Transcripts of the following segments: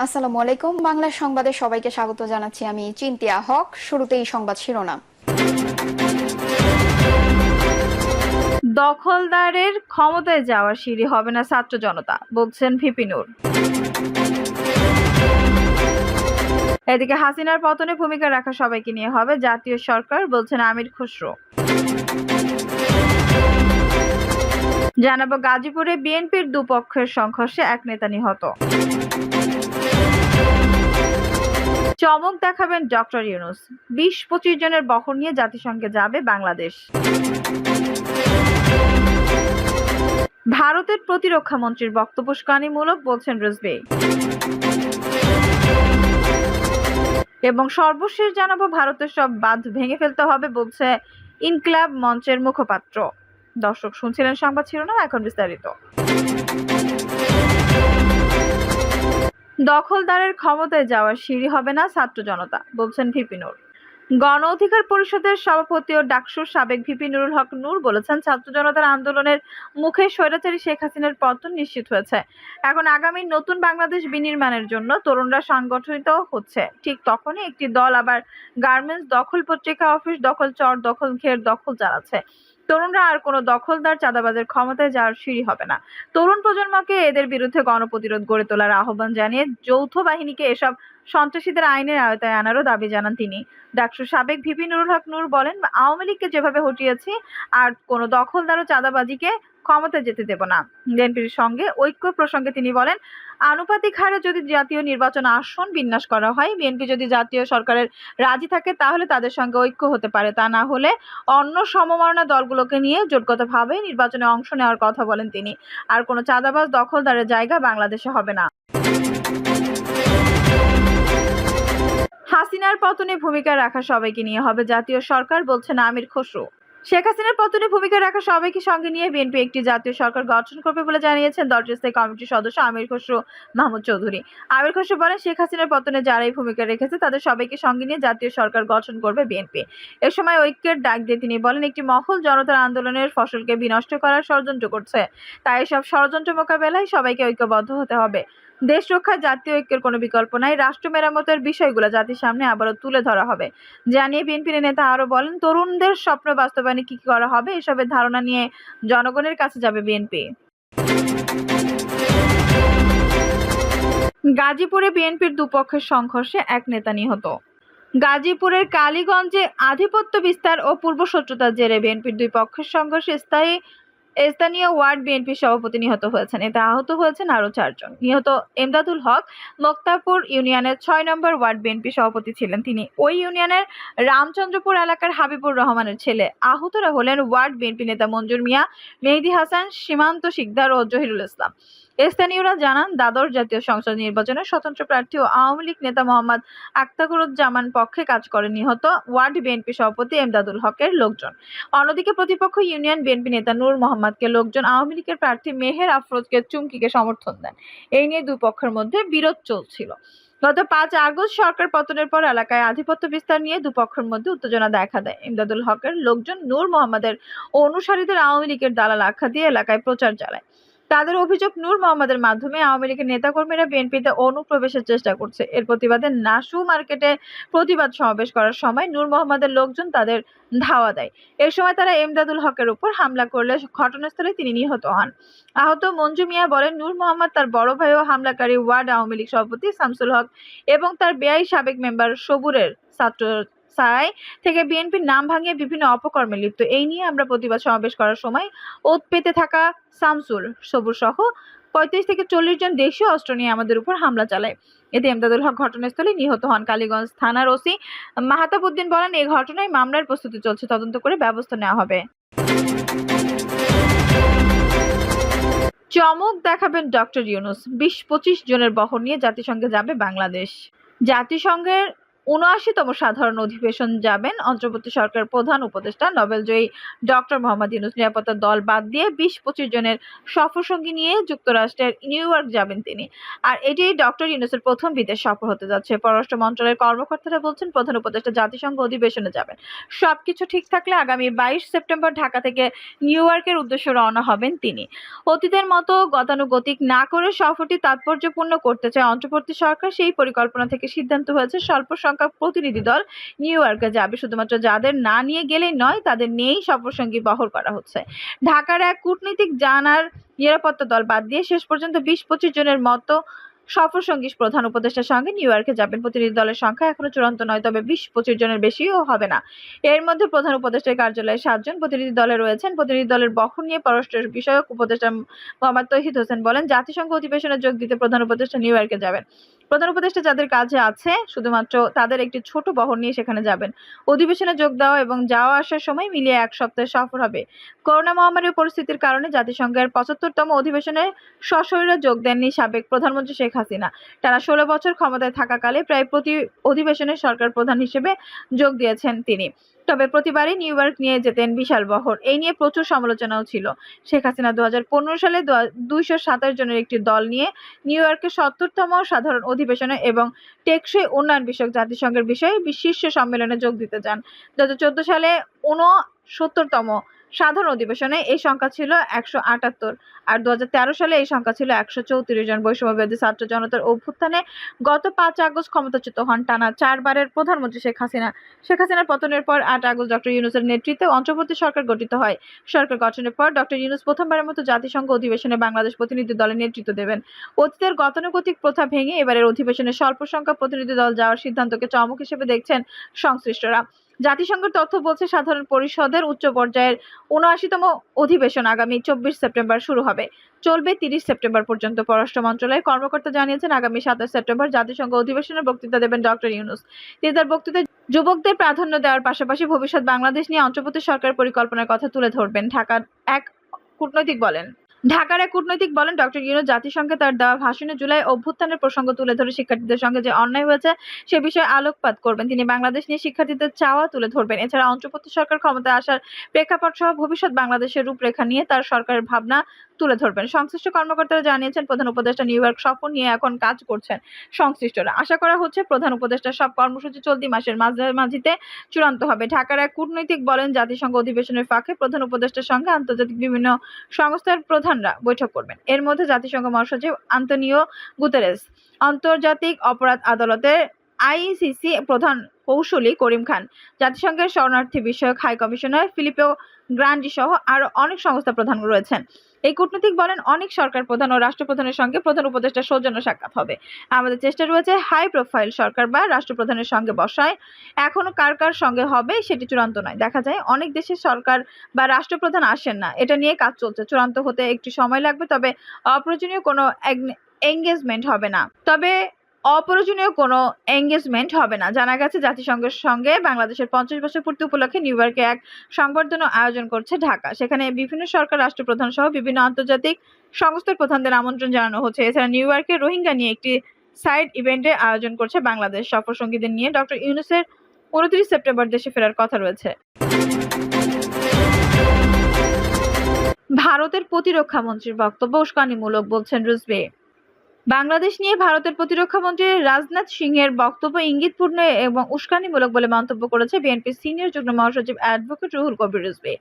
আসসালামু আলাইকুম। বাংলা সংবাদে সবাইকে স্বাগত জানাচ্ছি। আমি চিন্তিয়া হক। শুরুতেই সংবাদ শিরোনাম। দখলদারের ক্ষমতায় যাওয়ার সিঁড়ি হবে না ছাত্র জনতা, বলছেন ভিপি নূর। এদিকে হাসিনার পতনে ভূমিকা রাখা সবাইকে নিয়ে হবে জাতীয় সরকার, বলছেন আমির খসরু। জানাবো গাজীপুরে বিএনপির দুপক্ষের সংঘর্ষে এক নেতা নিহত। চমক দেখাবেন ডক্টর ইউনূস, ২০-২৫ জনের বহর নিয়ে জাতিসংঘে যাবে বাংলাদেশ। ভারতের প্রতিরক্ষা মন্ত্রীর বক্তব্য উস্কানিমূলক, বলছেন রিজভী। এবং সর্বশেষ জানাবো ভারতের সব বাঁধ ভেঙে ফেলতে হবে, বলছে ইনকিলাব মঞ্চের মুখপাত্র। দর্শক, শুনছিলেন সংবাদ শিরোনাম, এখন বিস্তারিত। দখলদারের ক্ষমতায় যাওয়ার সিঁড়ি হবে না ছাত্র জনতা, বলছেন ভিপি নূর। গণ অধিকার পরিষদের সভাপতি ও ডাকসুর সাবেক ভিপি নুরুল হক নূর বলেছেন, ছাত্র জনতার আন্দোলনের মুখে স্বৈরাচারী শেখ হাসিনার পতন নিশ্চিত হয়েছে। এখন আগামী নতুন বাংলাদেশ বিনির্মাণের জন্য তরুণরা সংগঠিত হচ্ছে। ঠিক তখনই একটি দল আবার গার্মেন্টস দখল, পত্রিকা অফিস দখল, চর দখল, ঘের দখল চালাচ্ছে। তরুণরা আর কোনো দখলদার চাঁদাবাজের ক্ষমতায় যাওয়ার সিঁড়ি হবে না। তরুণ প্রজন্মকে এদের বিরুদ্ধে গণপ্রতিরোধ গড়ে তোলার আহ্বান জানিয়ে যৌথ বাহিনীকে এসব সন্ত্রাসীদের আইনের আওতায় আনারও দাবি জানান তিনি। ডাকসুর সাবেক ভিপি নুরুল হক নূর বলেন, আওয়ামী লীগকে যেভাবে হটিয়েছি আর কোনো দখলদার ও চাঁদাবাজিকে ক্ষমতায় যেতে দেব না। বিএনপির সঙ্গে ঐক্য প্রসঙ্গে তিনি বলেন, আনুপাতিক হারে যদি জাতীয় নির্বাচন আসন বিন্যাস করা হয়, বিএনপি যদি জাতীয় সরকারের রাজি থাকে তাহলে তাদের সঙ্গে ঐক্য হতে পারে, তা না হলে অন্য সমমনা দলগুলোকে নিয়ে জোটগতভাবে নির্বাচনে অংশ নেওয়ার কথা বলেন তিনি। আর কোনো চাঁদাবাজ দখলদারের জায়গা বাংলাদেশে হবে না। হাসিনার পতনে ভূমিকা রাখা সবাইকে নিয়ে হবে জাতীয় সরকার, বলছেন আমির খসরু। শেখ হাসিনার পতনে ভূমিকা রাখা সবাইকে সঙ্গে নিয়ে বিএনপি একটি জাতীয় সরকার গঠন করবে বলে জানিয়েছেন দলটির স্থায়ী কমিটির সদস্য আমির খসরু মাহমুদ চৌধুরী। আমির খসরু বলেন, শেখ হাসিনার পতনে যারাই ভূমিকা রেখেছে তাদের সবাইকে সঙ্গে নিয়ে জাতীয় সরকার গঠন করবে বিএনপি। এ সময় ঐক্যের ডাক দিয়ে তিনি বলেন, একটি মহল জনতার আন্দোলনের ফসলকে বিনষ্ট করার ষড়যন্ত্র করছে। তাই এসব ষড়যন্ত্র মোকাবেলায় সবাইকে ঐক্যবদ্ধ হতে হবে। দেশ রক্ষায় জাতীয় ঐক্যের কোনো বিকল্প নাই। রাষ্ট্র মেরামতের বিষয়গুলো জাতির সামনে আবারও তুলে ধরা হবে জানিয়ে বিএনপির নেতা আরো বলেন, তরুণদের স্বপ্ন বাস্তবায়নে কি করা হবে এসবের ধারণা নিয়ে জনগণের কাছে যাবে বিএনপি। গাজীপুরে বিএনপির দুপক্ষের সংঘর্ষে এক নেতা নিহত। গাজীপুরের কালীগঞ্জে আধিপত্য বিস্তার ও পূর্বশত্রুতার জেরে বিএনপির দুই পক্ষের সংঘর্ষে স্থানীয় ওয়ার্ড বিএনপি সভাপতি নিহত হয়েছেন। এতে আহত হয়েছেন আরো 4 জন। নিহত এমদাদুল হক মোক্তারপুর ইউনিয়নের 6 নম্বর ওয়ার্ড বিএনপি সভাপতি ছিলেন। তিনি ওই ইউনিয়নের রামচন্দ্রপুর এলাকার হাবিবুর রহমানের ছেলে। আহতরা হলেন ওয়ার্ড বিএনপি নেতা মঞ্জুর মিয়া, মেহেদী হাসান, সীমান্ত শিকদার ও জহিরুল ইসলাম। স্থানীয়রা জানান, দ্বাদশ জাতীয় সংসদ নির্বাচনে স্বতন্ত্র প্রার্থী ও আওয়ামী লীগ নেতা মোহাম্মদ আখতারুজ্জামান পক্ষে কাজ করে নিহত ওয়ার্ড বিএনপি সভাপতি এমদাদুল হকের লোকজন। অন্যদিকে প্রতিপক্ষ ইউনিয়ন বিএনপি নেতা নূর মোহাম্মদকে লোকজন আওয়ামী লীগের প্রার্থী মেহের আফরোজকে চুমকিকে সমর্থন দেন। এই নিয়ে দুই পক্ষের মধ্যে বিরোধ চলছিল। গত 5 আগস্ট সরকার পতনের পর এলাকায় আধিপত্য বিস্তার নিয়ে দুপক্ষের মধ্যে উত্তেজনা দেখা দেয়। এমদাদুল হকের লোকজন নূর মোহাম্মদের অনুসারীদের আওয়ামী লীগের দালাল আখ্যা দিয়ে এলাকায় প্রচার চালায়। তাদের অভিযোগ, নূর মোহাম্মদের মাধ্যমে আওয়ামী লীগের নেতাকর্মীরা বিএনপিতে অনুপ্রবেশের চেষ্টা করছে। এর প্রতিবাদে নাসু মার্কেটে প্রতিবাদ সমাবেশ করার সময় নূর মোহাম্মদের লোকজন তাদের ধাওয়া দেয়। এর সময় তারা এমদাদুল হকের উপর হামলা করলে ঘটনাস্থলে তিনি নিহত হন। আহত মঞ্জু মিয়া বলেন, নূর মোহাম্মদ, তার বড় ভাই ও হামলাকারী ওয়ার্ড আওয়ামী লীগ সভাপতি শামসুল হক এবং তার বেয়াই সাবেক মেম্বার সবুরের ছাত্র ছায় থেকে বিএনপির নাম ভাঙিয়ে বিভিন্ন অপকর্মে লিপ্ত। এই নিয়ে আমরা প্রতিবাদ সমাবেশ করার সময় ওত পেতে থাকা শামসুল, সবুর সহ 35 থেকে 40 জন দেশীয় অস্ত্র নিয়ে আমাদের উপর হামলা চালায়। এতে এমদাদুল হক ঘটনাস্থলে নিহত হন। কালীগঞ্জ থানার ওসি মাহতাব উদ্দিন বলেন, এই ঘটনায় মামলার প্রস্তুতি চলছে, তদন্ত করে ব্যবস্থা নেওয়া হবে। চমক দেখাবেন ডক্টর ইউনূস, 20-25 জনের বহর নিয়ে জাতিসংঘে যাবে বাংলাদেশ। জাতিসংঘের ৭৯তম সাধারণ অধিবেশন যাবেন অন্তর্বর্তী সরকার প্রধান উপদেষ্টা নোবেলজয়ী ডক্টর মোহাম্মদ ইউনূস। নিরাপত্তার দল বাদ দিয়ে ২০-২৫ জনের সফরসঙ্গী নিয়ে যুক্তরাষ্ট্রের নিউ ইয়র্ক যাবেন তিনি। আর এটি ডক্টর ইউনূসের প্রথম বিদেশ সফর হতে যাচ্ছে। পররাষ্ট্র মন্ত্রণালয়ের কর্মকর্তারা বলছেন, প্রধান উপদেষ্টা জাতিসংঘ অধিবেশনে যাবেন। সবকিছু ঠিক থাকলে আগামী ২২ সেপ্টেম্বর ঢাকা থেকে নিউ ইয়র্কের উদ্দেশ্যে রওনা হবেন তিনি। অতীতের মতো গতানুগতিক না করে সফরটি তাৎপর্যপূর্ণ করতে চায় অন্তর্বর্তী সরকার। সেই পরিকল্পনা থেকে সিদ্ধান্ত হয়েছে স্বল্প সংখ্যক প্রতিনিধি দল নিউ ইয়র্কে যাবে। শুধুমাত্র যাদের না নিয়ে গেলেই নয়, তাদের নিয়েই সফরসঙ্গী বহর করা হচ্ছে। ঢাকার এক কূটনীতিক জানার নিরাপত্তা দল বাদ দিয়ে শেষ পর্যন্ত ২০-২৫ জনের মতো সফরসঙ্গী প্রধান উপদেষ্টার সঙ্গে নিউ ইয়র্কে যাবেন। প্রতিনিধি দলের সংখ্যা এখনো চূড়ান্ত নয়, তবে ২০-২৫ জনের বেশিও হবে না। এর মধ্যে প্রধান উপদেষ্টার কার্যালয়ে ৭ জন প্রতিনিধি দলে রয়েছেন। প্রতিনিধি দলের বহর নিয়ে পররাষ্ট্র বিষয়ক উপদেষ্টা মোহাম্মদ তৌহিদ হোসেন বলেন, জাতিসংঘ অধিবেশনে যোগ দিতে প্রধান উপদেষ্টা নিউ ইয়র্কে যাবেন। প্রধান উপদেষ্টা যাদের কাজে আছে শুধুমাত্র তাদের একটি ছোট বহর নিয়ে সেখানে যাবেন। অধিবেশনে যোগ দেওয়া এবং যাওয়া আসার সময় মিলিয়ে ১ সপ্তাহের সফর হবে। করোনা মহামারীর পরিস্থিতির কারণে জাতিসংঘের ৭৫তম অধিবেশনে সশরীরে যোগ দেননি সাবেক প্রধানমন্ত্রী শেখ হাসিনা। টানা ১৬ বছর ক্ষমতায় থাকাকালে প্রায় প্রতি অধিবেশনে সরকার প্রধান হিসেবে যোগ দিয়েছেন তিনি। তবে প্রতিবারই নিউ ইয়র্ক নিয়ে যেতেন বিশাল বহর। এই নিয়ে প্রচুর সমালোচনাও ছিল। শেখ হাসিনা ২০১৫ সালে ২২৭ জনের একটি দল নিয়ে নিউ ইয়র্কের ৭০তম সাধারণ অধিবেশনে এবং টেকসই উন্নয়ন বিষয়ক জাতিসংঘের বিষয়ে শীর্ষ সম্মেলনে যোগ দিতে যান। ২০১৪ সালে ৬৯তম সাধারণ অধিবেশনে এই সংখ্যা ছিল ১৭৮, আর ২০১৩ সালে এই সংখ্যা ছিল ১৩৪ জন। বৈষম্যবিরোধী ছাত্র জনতার অভ্যুত্থানে গত ৫ আগস্ট ক্ষমতাচ্যুত হন টানা ৪ বারের প্রধানমন্ত্রী শেখ হাসিনা। শেখ হাসিনার পতনের পর ৮ আগস্ট ডক্টর ইউনূসের নেতৃত্বে অন্তর্বর্তী সরকার গঠিত হয়। সরকার গঠনের পর ডক্টর ইউনূস প্রথমবারের মতো জাতিসংঘ অধিবেশনে বাংলাদেশ প্রতিনিধি দলের নেতৃত্ব দেবেন। অতীতের গতানুগতিক প্রথা ভেঙে এবারের অধিবেশনে স্বল্প সংখ্যক প্রতিনিধি দল যাওয়ার সিদ্ধান্তকে চমক হিসেবে দেখছেন সংশ্লিষ্টরা। জাতিসংঘের তথ্য বলছে, সাধারণ পরিষদের উচ্চ পর্যায়ের ৭৯তম অধিবেশন আগামী ২৪ সেপ্টেম্বর শুরু হবে, চলবে ৩০ সেপ্টেম্বর পর্যন্ত। পররাষ্ট্র মন্ত্রণালয়ের কর্মকর্তা জানিয়েছেন, আগামী ২৭ সেপ্টেম্বর জাতিসংঘ অধিবেশনে বক্তৃতা দেবেন ডক্টর ইউনূস। তিনি তার বক্তৃতায় যুবকদের প্রাধান্য দেওয়ার পাশাপাশি ভবিষ্যৎ বাংলাদেশ নিয়ে অন্তর্বর্তী সরকারের পরিকল্পনার কথা তুলে ধরবেন। ঢাকার এক কূটনৈতিক বলেন, ডক্টর ইউনূস জাতিসংঘে তার দেওয়া ভাষণে জুলাই অভ্যুত্থানের প্রসঙ্গ তুলে ধরে শিক্ষার্থীদের সঙ্গে যে অন্যায় হয়েছে সে বিষয়ে আলোকপাত করবেন। তিনি বাংলাদেশ নিয়ে শিক্ষার্থীদের চাওয়া তুলে ধরবেন। এছাড়া অন্তর্বর্তী সরকার ক্ষমতায় আসার প্রেক্ষাপট সহ ভবিষ্যৎ বাংলাদেশের রূপরেখা নিয়ে তার সরকারের ভাবনা তুলে ধরবেন। সংশ্লিষ্ট কর্মকর্তারা জানিয়েছেন, প্রধান উপদেষ্টা নিউ ইয়র্ক সফর নিয়ে এখন কাজ করছেন সংশ্লিষ্টরা। আশা করা হচ্ছে প্রধান উপদেষ্টার সব কর্মসূচি চলতি মাসের মাঝামাঝিতে চূড়ান্ত হবে। ঢাকার এক কূটনৈতিক বলেন, জাতিসংঘ অধিবেশনের ফাঁকে প্রধান উপদেষ্টার সঙ্গে আন্তর্জাতিক বিভিন্ন সংস্থার প্রধানরা বৈঠক করবেন। এর মধ্যে জাতিসংঘ মহাসচিব আন্তোনিও গুতেরেস, আন্তর্জাতিক অপরাধ আদালতের ICC প্রধান কৌঁসুলি করিম খান, জাতিসংঘের শরণার্থী বিষয়ক হাই কমিশনার ফিলিপো গ্রান্ডি সহ আরও অনেক সংস্থা প্রধান রয়েছেন। এই কূটনীতিক বলেন, অনেক সরকার প্রধান ও রাষ্ট্রপ্রধানের সঙ্গে প্রধান উপদেষ্টার সৌজন্য সাক্ষাৎ হবে। আমাদের চেষ্টা রয়েছে হাই প্রোফাইল সরকার বা রাষ্ট্রপ্রধানের সঙ্গে বসায়। এখনো কার কার সঙ্গে হবে সেটি চূড়ান্ত নয়। দেখা যায় অনেক দেশের সরকার বা রাষ্ট্রপ্রধান আসেন না। এটা নিয়ে কাজ চলছে। চূড়ান্ত হতে একটু সময় লাগবে, তবে অপ্রয়োজনীয় কোনো এঙ্গেজমেন্ট হবে না। জানা গেছে, জাতিসংঘের সঙ্গে বাংলাদেশের ৫০ বছর পূর্তি উপলক্ষে নিউ ইয়র্কে এক সংবর্ধনা আয়োজন করছে ঢাকা। সেখানে বিভিন্ন সরকার, রাষ্ট্রপ্রধান সহ বিভিন্ন আন্তর্জাতিক সংস্থার প্রধানদের আমন্ত্রণ জানানো হচ্ছে। এছাড়া নিউ ইয়র্কে রোহিঙ্গা নিয়ে একটি সাইড ইভেন্টের আয়োজন করছে বাংলাদেশ। সফরসঙ্গীদের নিয়ে ডক্টর ইউনূসের ২৯ সেপ্টেম্বর দেশে ফেরার কথা রয়েছে। ভারতের প্রতিরক্ষা মন্ত্রীর বক্তব্য উস্কানিমূলক, বলছেন রুজবে। বাংলাদেশ নিয়ে ভারতের প্রতিরক্ষা মন্ত্রী রাজনাথ সিংয়ের বক্তব্য ইঙ্গিতপূর্ণ এবং উস্কানিমূলক বলে মন্তব্য করেছে বিএনপির সিনিয়র যুগ্ম মহাসচিব অ্যাডভোকেট রুহুল কবির রিজভী।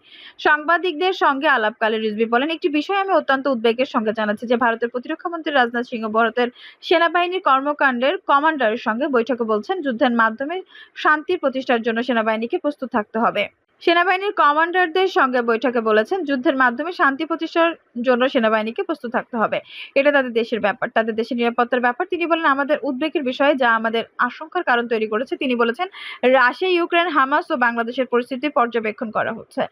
সাংবাদিকদের সঙ্গে আলাপকালে রিজভী বলেন, একটি বিষয় আমি অত্যন্ত উদ্বেগের সঙ্গে জানাচ্ছি যে ভারতের প্রতিরক্ষা মন্ত্রী রাজনাথ সিংহ ভারতের সেনাবাহিনীর কর্মকাণ্ডের কমান্ডারের সঙ্গে বৈঠকে বলছেন, যুদ্ধের মাধ্যমে শান্তি প্রতিষ্ঠার জন্য সেনাবাহিনীকে প্রস্তুত থাকতে হবে। সেনাবাহিনীর কমান্ডারদের সঙ্গে বৈঠকে বলেছেন, যুদ্ধের মাধ্যমে শান্তি প্রতিষ্ঠার জন্য সেনাবাহিনীকে প্রস্তুত থাকতে হবে। এটা তাদের দেশের ব্যাপার, তাদের দেশের নিরাপত্তার ব্যাপার। তিনি বলেন, আমাদের উদ্বেগের বিষয় যা আমাদের আশঙ্কার কারণ তৈরি করেছে। তিনি বলেছেন, রাশিয়া, ইউক্রেন, হামাস ও বাংলাদেশের পরিস্থিতি পর্যবেক্ষণ করা হচ্ছে।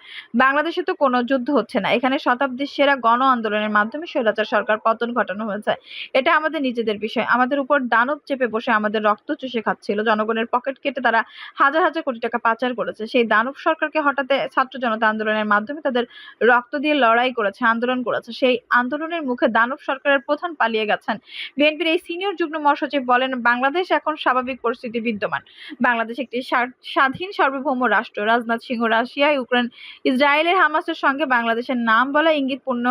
বাংলাদেশে তো কোনো যুদ্ধ হচ্ছে না। এখানে শতাব্দীর সেরা গণ আন্দোলনের মাধ্যমে স্বৈরাচার সরকার পতন ঘটানো হয়েছে। এটা আমাদের নিজেদের বিষয়। আমাদের উপর দানব চেপে বসে আমাদের রক্ত চুষে খাচ্ছিল। জনগণের পকেট কেটে তারা হাজার হাজার কোটি টাকা পাচার করেছে। সেই দানব সরকারকে দেশকে হঠাতে ছাত্র জনতা আন্দোলনের মাধ্যমে তাদের রক্ত দিয়ে লড়াই করেছে, আন্দোলন করেছে। সেই আন্দোলনের মুখে দানব সরকারের প্রধান পালিয়ে গেছেন। বিএনপির এই সিনিয়র যুগ্ম মহাসচিব বলেন, বাংলাদেশ এখন স্বাভাবিক পরিস্থিতি বিদ্যমান। বাংলাদেশ একটি স্বাধীন সার্বভৌম রাষ্ট্র। রাজনাথ সিংহ রাশিয়া, ইউক্রেন, ইসরায়েলের হামাসের সঙ্গে বাংলাদেশের নাম বলা ইঙ্গিতপূর্ণ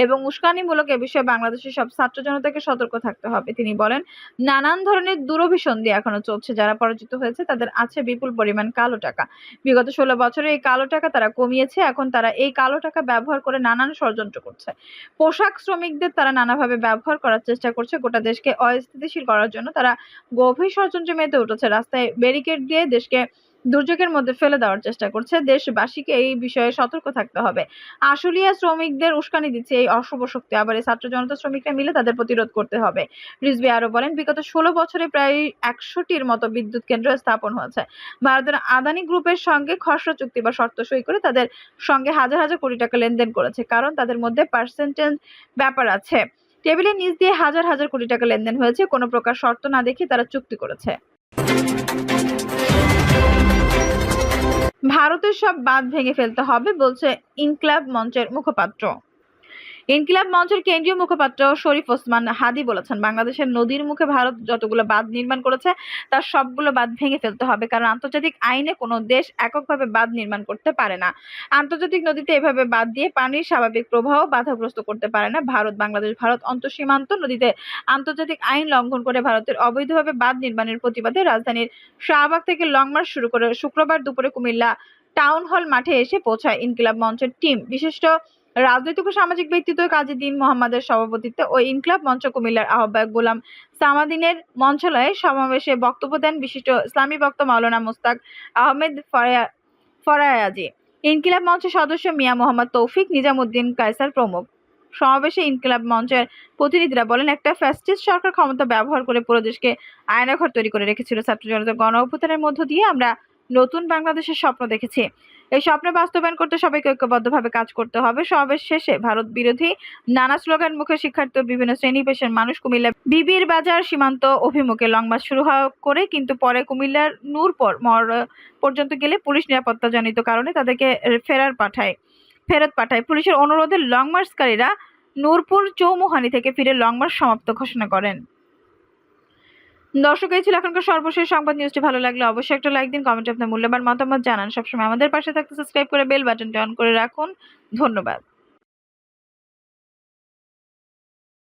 এবং উস্কানিমূলক। এ বিষয়ে বাংলাদেশের সব ছাত্র জনতাকে সতর্ক থাকতে হবে। তিনি বলেন, নানান ধরনের দুরভিসন্ধি এখনো চলছে। যারা পরাজিত হয়েছে তাদের আছে বিপুল পরিমাণ কালো টাকা। বিগত 16 বছরে এই কালো টাকা তারা কমিয়েছে। এখন তারা এই কালো টাকা ব্যবহার করে নানান ষড়যন্ত্র করছে। পোশাক শ্রমিকদের তারা নানাভাবে ব্যবহার করার চেষ্টা করছে। গোটা দেশকে অস্থিতিশীল করার জন্য তারা গভীর ষড়যন্ত্রে মেতে উঠেছে। রাস্তায় ব্যারিকেড দিয়ে দেশকে দুর্যোগের মধ্যে ফেলে দেওয়ার চেষ্টা করছে। দেশবাসীকে এই বিষয়ে সতর্ক থাকতে হবে। আশুলিয়া শ্রমিকদের উস্কানি দিচ্ছে এই অশুভ শক্তি। আবার এই ছাত্র জনতা শ্রমিকরা মিলে তাদের প্রতিরোধ করতে হবে। রিজভী আরো বলেন, বিগত 16 বছরে প্রায় 100টির মতো বিদ্যুৎ কেন্দ্র স্থাপন হয়েছে। ভারতের আদানি গ্রুপের সঙ্গে খসড়া চুক্তি বা শর্ত সই করে তাদের সঙ্গে হাজার হাজার কোটি টাকা লেনদেন করেছে, কারণ তাদের মধ্যে পার্সেন্টেজ ব্যাপার আছে। টেবিলের নিচ দিয়ে হাজার হাজার কোটি টাকা লেনদেন হয়েছে। কোনো প্রকার শর্ত না দেখে তারা চুক্তি করেছে। ভারতের সব বাঁধ ভেঙে ফেলতে হবে বলছে ইনকিলাব মঞ্চের মুখপাত্র। ইনকিলাব মঞ্চের কেন্দ্রীয় মুখপাত্র শরীফ ওসমান হাদি বলেছেন, বাংলাদেশের নদীর মুখে ভারত যতগুলো বাঁধ নির্মাণ করেছে তার সবগুলো বাঁধ ভেঙে ফেলতে হবে, কারণ আন্তর্জাতিক আইনে কোনো দেশ এককভাবে বাঁধ নির্মাণ করতে পারে না। আন্তর্জাতিক নদীতে এভাবে বাঁধ দিয়ে পানির স্বাভাবিক প্রবাহ বাধাগ্রস্ত করতে পারে না ভারত। ভারত অন্তঃসীমান্ত নদীতে আন্তর্জাতিক আইন লঙ্ঘন করে ভারতের অবৈধভাবে বাঁধ নির্মাণের প্রতিবাদে রাজধানীর শাহবাগ থেকে লং মার্চ শুরু করে শুক্রবার দুপুরে কুমিল্লা টাউন হল মাঠে এসে পৌঁছায় ইনকিলাব মঞ্চের টিম। বিশিষ্ট রাজনৈতিক ও সামাজিক ব্যক্তিত্ব কাজী দ্বীন মোহাম্মদের সভাপতিত্বে ও ইনকিলাব মঞ্চ কুমিল্লার আহ্বায়ক গোলাম সামাদিনের মঞ্চালয়ে সমাবেশে বক্তব্য দেন বিশিষ্ট ইসলামী বক্তা মাওলানা মুস্তাক আহমেদ ফরায়াজি, ইনকিলাব মঞ্চের সদস্য মিয়া মোহাম্মদ তৌফিক, নিজামুদ্দিন কায়সার প্রমুখ। সমাবেশে ইনকিলাব মঞ্চের প্রতিনিধিরা বলেন, একটা ফ্যাসিস্ট সরকার ক্ষমতা ব্যবহার করে পুরো দেশকে আয়নাঘর তৈরি করে রেখেছিল। ছাত্র জনতার গণ অভ্যুত্থানের মধ্য দিয়ে আমরা নতুন বাংলাদেশের স্বপ্ন দেখেছি। এই স্বপ্ন বাস্তবায়ন করতে সবাইকে ঐক্যবদ্ধভাবে কাজ করতে হবে। সমাবেশ শেষে ভারত বিরোধী নানা স্লোগান মুখে শিক্ষার্থী ও বিভিন্ন শ্রেণী পেশার মানুষ কুমিল্লা বিবির বাজার সীমান্ত অভিমুখে লং মার্চ শুরু করে, কিন্তু পরে কুমিল্লার নূরপুর মোড় পর্যন্ত গেলে পুলিশ নিরাপত্তাজনিত কারণে তাদেরকে ফেরত পাঠায়। পুলিশের অনুরোধে লং মার্চকারীরা নূরপুর চৌমুহানি থেকে ফিরে লং মার্চ সমাপ্ত ঘোষণা করেন। দর্শক, এই ছিল এখনকার সর্বশেষ সংবাদ। নিউজটি ভালো লাগলে অবশ্যই একটা লাইক দিন, কমেন্টে আপনার মূল্যবান মতামত জানান। সবসময় আমাদের পাশে থাকতে সাবস্ক্রাইব করে বেল বাটনটি অন করে রাখুন। ধন্যবাদ।